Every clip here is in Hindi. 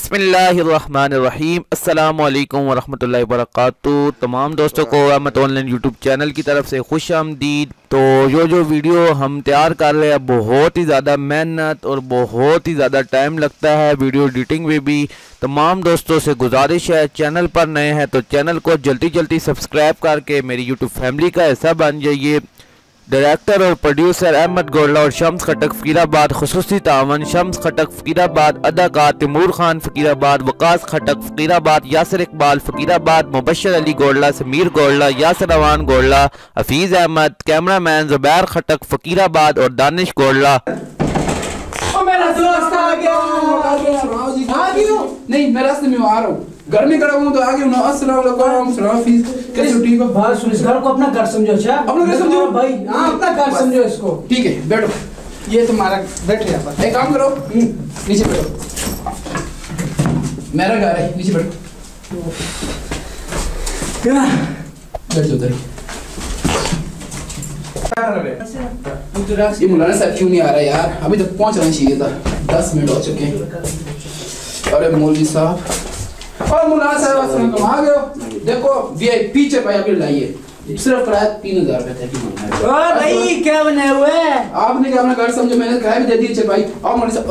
बिस्मिल्लाहिर्रहमानिर्रहीम अस्सलामुअलैकुम वरहमतुल्लाहि वबरकातुहू। तमाम दोस्तों को अहमद ऑनलाइन यूट्यूब चैनल की तरफ से खुश आमदीद। तो जो वीडियो हम तैयार कर रहे हैं बहुत ही ज़्यादा मेहनत और बहुत ही ज़्यादा टाइम लगता है वीडियो एडिटिंग में भी। तमाम दोस्तों से गुजारिश है, चैनल पर नए हैं तो चैनल को जल्दी सब्सक्राइब करके मेरी यूट्यूब फैमिली का हिस्सा बन जाइए। डायरेक्टर और प्रोड्यूसर अहमद गोल्ला और शम्स खटक फ़कीराबाद, खुसूसी तावन शम्स खटक फ़कीराबाद, अदाकार तैमूर खान फ़कीराबाद, वकास खटक फ़कीराबाद, यासिर इकबाल फ़कीराबाद, मुबशर अली गोल्ला, समीर गोल्ला, यासिर अवान गोल्ला, हफीज़ अहमद, कैमरामैन ज़ुबैर खटक फ़कीराबाद और दानिश गोल्ला। मेरा दोस्त आ गया। नहीं, मैं रास्ते में आ रहा हूँ, घर में खड़ा हूँ तो आगे हूँ। अस्सलाम वालेकुम, कैसे हो? ठीक हो? बात सुन, इस घर को अपना घर समझो। अच्छा, अपना घर समझो भाई। हाँ, अपना घर समझो इसको। ठीक है, बैठो। ये तुम्हारा, बैठो यहाँ पर। एक काम करो, नीचे बैठो। मेरा घर है, नीचे बैठो। बैठ जाओ उधर। ये मौलाना साहब क्यों नहीं आ रहा यार? अभी तक पहुंचना चाहिए था, 10 मिनट हो चुके हैं। अरे मौलवी साहब और मौलाना साहब आ गए हो। देखो वीआईपी चाय अभी लाइए, सिर्फ किराया 3000 रुपए था। नहीं, क्या बनाया हुआ है आपने? क्या अपना घर समझो, मैंने किराया भी दे दी चाय भाई। और मौलवी साहब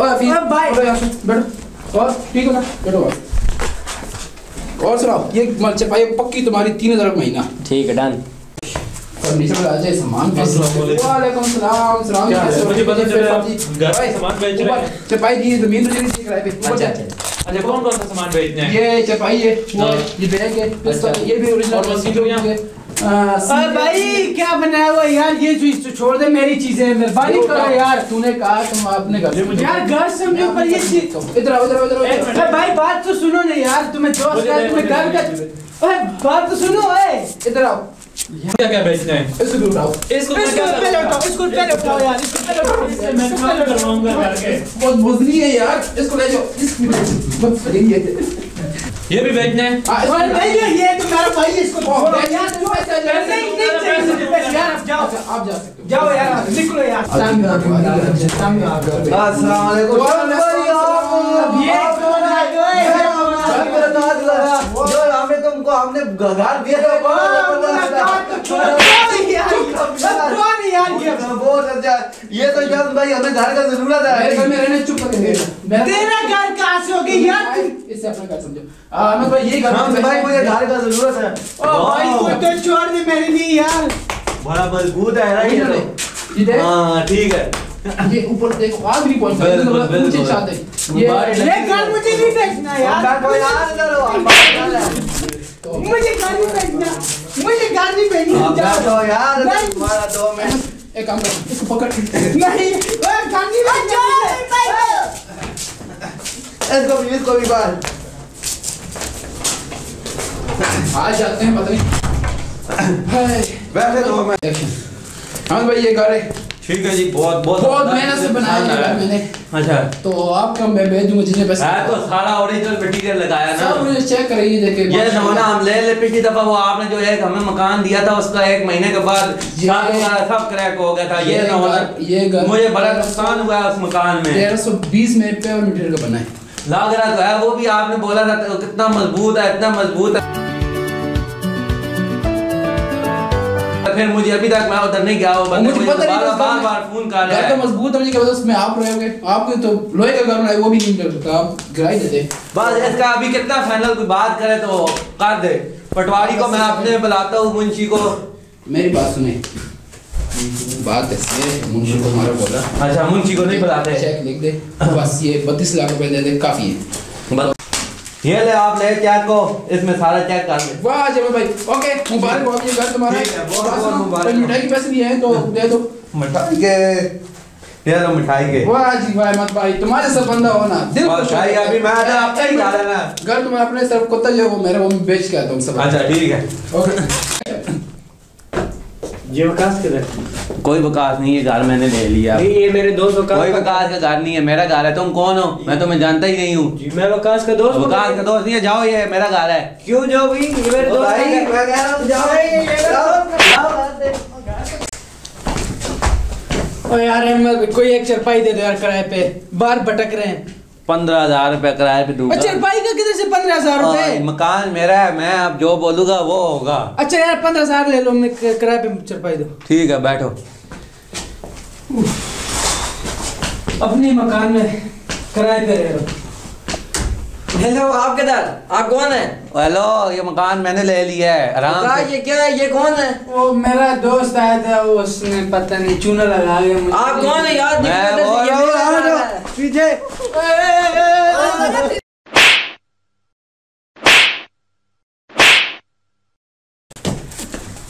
बैठो। और ठीक है ना, बैठो। और सुनाओ, ये चाय पक्की तुम्हारी 3000 का महीना। ठीक है, डन। और नीचे पर आ जाए सामान। वालेकुम सलाम। कैसे मुझे पता चला घर में सामान बेच रहे हैं? चपाई की जमीन मुझे नहीं किराए पे। अच्छा, कौन सा सामान बेचने हैं? ये चपाई है, ये बैग है, ये भी ओरिजिनल और मशीन है। भाई क्या बनाया हुआ यार? ये जो छोड़ दे मेरी चीजें, मेहरबानी करो यार। तूने कहा तुम अपने घर यार घर समझो, पर ये चीज इधर आओ। भाई बात तो सुनो ना यार, तुम्हें दोस्त है, तुम्हें घर का बात तो सुनो। इधर आओ। क्या बेचना है? इसको भी उठाओ। इसको पहले उठाओ यार, इसको पहले उठाओ। मैं काम करवाऊंगा करके। बहुत बुजली है यार, इसको ले जाओ। बस ये भी बेचना है? ये तो मेरा भाई, इसको छोड़ो यार। आप जा सकते हो। जाओ यार, निकलो यार। अस्सलाम वालेकुम। ये कौन आ गए? जो हमने तुमको हमने घर दिया बहुत अच्छा। ये तो जब भाई हमें घर का जरूरत है। मेरे घर में रहने चुप करके। तेरा घर कहाँ से हो गया यार? इससे अपना घर समझो। अहमद भाई ये घर भाई मुझे घर का जरूरत है। ओ भाई वो तो छोड़ दे मेरे लिए यार। बड़ा मजबूत है ना ये तो। हाँ ठीक है। ये ऊपर देखो, आग नहीं पहुंच नीचे छत है। ये घर मुझे नहीं बेचना यार। मुझे घर नहीं बेचना, मुझे घर नहीं बेचना। जाओ यार, तुम्हारा 2 मिनट। एक काम कर, इसको पकड़। नहीं, घर नहीं बेचना। इसको भी बाहर आज जाते हैं, पता नहीं। बैठे तो मैं। हाँ भाई ये घर है। ठीक है जी, बहुत मेहनत से बनाया है घर मैंने। अच्छा, तो आपका मैं भेज दूंगा जितने पैसे। है तो सारा ओरिजिनल मटेरियल लगाया ना। सब मुझे चेक करिए, देखे ये नमूना हम ले पिछली दफा वो आपने जो एक हमें मकान दिया था उसका 1 महीने के बाद सब क्रैक हो गया था। ये नमूना मुझे बड़ा नुकसान हुआ है उस मकान में। 1320 में पे और मटेरियल का बना है। लग रहा तो है, वो भी आपने बोला था कितना मजबूत है, इतना मजबूत है। फिर मुझे अभी तक मैं उधर नहीं गया, मुझे बार फोन कर रहा है। घर तो मजबूत है, मुझे क्या पता उसमें आप रहोगे। आपके तो लोहे का घर बनाए, वो भी नहीं कर सकता, आप किराए दे दे। बस इसका अभी कितना फाइनल कोई बात करे तो कर दे। पटवारी को मैं अपने बुलाता हूँ, मुंशी को। मेरी बात सुने, बात ऐसी है, मुंशी को हमारा बोला। अच्छा, मुंशी को नहीं बुलाते? चेक लिख दे, बस ये 32 लाख रुपए दे दे, काफी है। ये ले, आप ले चेक को, इसमें सारा चेक कर ले। वाह जमा भाई, ओके मुबारक हो, ये घर तुम्हारा। ठीक है, बहुत मुबारक। मिठाई के पैसे नहीं है तो दे दो। मिठाई के ये लो, मिठाई के। वाह जी वाह, मत भाई तुम्हारे सब बंदा हो ना, दिल खुश हो। भाई अभी मैं तो आपका ही जा रहा ना। घर तुम्हारा अपने सिर्फ कुत्ता जो वो मेरे वो बेच के आता हूं सब। अच्छा ठीक है, ओके। ये वकास किधर? कोई वकास नहीं है, घर मैंने ले लिया। नहीं, ये मेरे दोस्त वकास। कोई वकास का घर नहीं है, मेरा घर है। तुम कौन हो? मैं तुम्हें जानता ही नहीं हूँ। मैं वकास का दोस्त। वकास का दोस्त नहीं है, जाओ, ये मेरा घर है। क्यों जाओ भाई? ये मेरे दोस्त भाई है। मैं कह रहा हूँ ओ यार अहमद, कोई एक चरपाई दे दो यार, किराए पे बाहर भटक रहे हैं। 15,000 रुपए किराए पे दूंगा। चरपाई का किधर से 15,000 रुपए? मकान मेरा है, मैं अब जो बोलूंगा वो होगा। अच्छा यार 15,000 ले लो, मैं किराए पे चरपाई दो। ठीक है बैठो। अपने मकान में किराए पे रह रहे हो। हेलो, आप किधर? आप कौन है? हेलो, ये मकान मैंने ले लिया है, आराम से। ये क्या है? ये कौन है? वो मेरा दोस्त आया था, वो उसने पता नहीं चूना लगा गया मुझे। आप कौन है यार? पीछे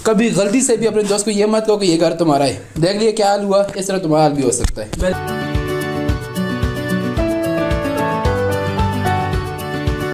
कभी गलती से भी अपने दोस्त को ये मत कहो कि ये घर तुम्हारा है। देख लिया क्या हाल हुआ, इस तरह तुम्हारा हाल भी हो सकता है।